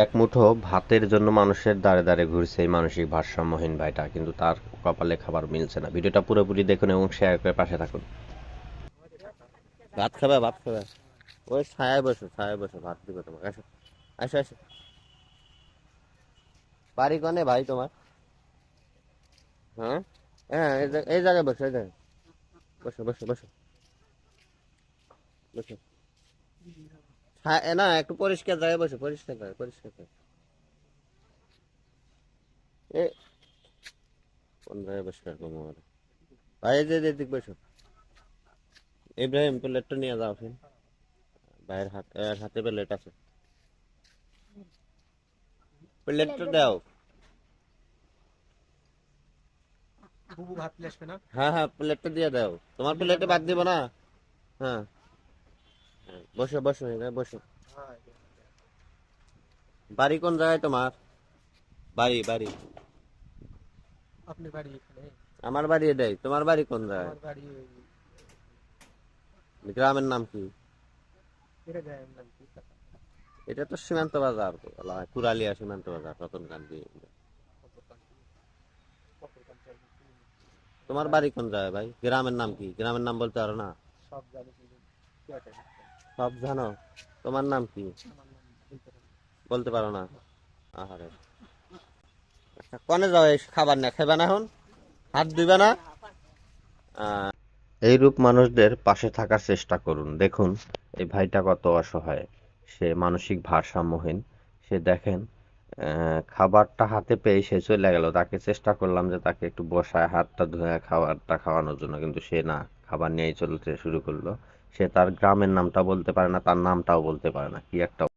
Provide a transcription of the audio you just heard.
এক মুঠো ভাতের জন্য মানুষের দাঁড়ে দাঁড়ে ঘুরছে এই মানসিক ভারসাম্যহীন ভাইটা, কিন্তু তার কপালে খাবার মিলছে না। ভিডিওটা পুরোপুরি দেখুন এবং শেয়ার করে পাশে থাকুন। ভাত খাবে, ভাত খাবে? ওই ছায়ায় বসো, ছায়ায় বসো, ভাত দিবে তোমাকে। আসো, আসো, আসো। বাড়ি কনে ভাই তোমার? হ্যাঁ, হ্যাঁ, এই জায়গায় বসো, এই জায়গায় বসো, বসো, বসো, বসো। না, একটু পরিষ্কার জায়গায় বসো, পরিষ্কার জায়গায়, পরিষ্কার জায়গায়। এ কোন জায়গায় বসে রাখবো আমার? ভাই এই যে এদিক বসো। ইব্রাহিম, প্লেটটা নিয়ে যাও ফির। ভাইয়ের হাতে প্লেট আছে, প্লেটটা দাও। বুবু ভাত নিয়ে আসবে না? হ্যাঁ, হ্যাঁ, প্লেটটা দিয়ে দাও। তোমার প্লেটে ভাত দিব না? হ্যাঁ, হ্যাঁ, বসো, বসো, এখানে বসো। হ্যাঁ, বাড়ি কোন জায়গায় তোমার? বাড়ি, বাড়ি। আপনি বাড়ি এখানে? আমার বাড়ি এটাই, তোমার বাড়ি কোন জায়গায়? আমার বাড়ি গ্রামের নাম কি? এটা গায়ের নাম কি? এটা তো সীমান্ত বাজার বলা হয়, কুরালিয়া সীমান্ত বাজার, রতনকান্দি। তোমার বাড়ি কোন জায়গায় ভাই? গ্রামের নাম কি? গ্রামের নাম বলতে পারো না? সব জানি কিন্তু কি আছে? সব জানো? তোমার নাম কি? আমার নাম বলতে পারি না। বলতে পারো না? আহারে। আচ্ছা, কনে যাও? এই খাবার না খাইবা না এখন? হাত ধুইবা না? এইরূপ মানুষদের পাশে থাকার চেষ্টা করুন। দেখুন এই ভাইটা কত অসহায়, সে মানসিক ভারসাম্যহীন। সে দেখেন খাবারটা হাতে পেয়ে সে চলে গেল, তাকে চেষ্টা করলাম যে তাকে একটু বসায় হাতটা ধুয়ে খাবারটা খাওয়ানোর জন্য, কিন্তু সে না, খাবার নিয়েই চলতে শুরু করলো। সে তার গ্রামের নামটা বলতে পারে না, তার নামটাও বলতে পারে না, কি একটা